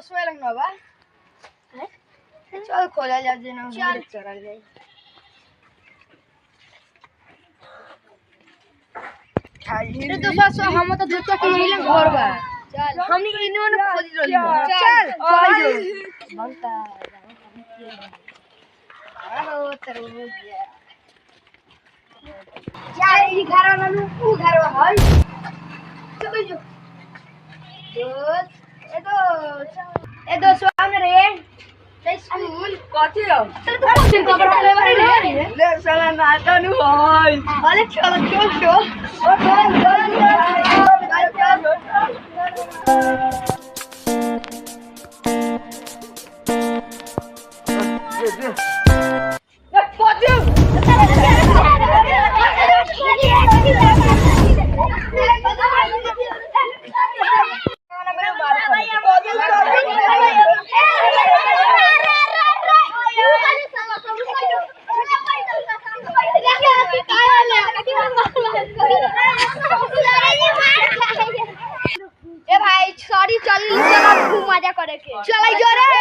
समय लगना बा चल खोला जा जे ना चल जाए अरे दोस्तों सो हम तो जूता के मिलन घर बा चल हमनी के इनो न खोज रहली चल चल बनता हेलो तरबूज यार ई घर ना उ घर है चल जो ए दो सामने रे स्कूल कथि हो चल तू कोचिंग कपड़ा ले बारी ले साला नाटा नु होय अरे चल चल चल ओ ए भाई सॉरी चल खूब मजा करे के चल जो रे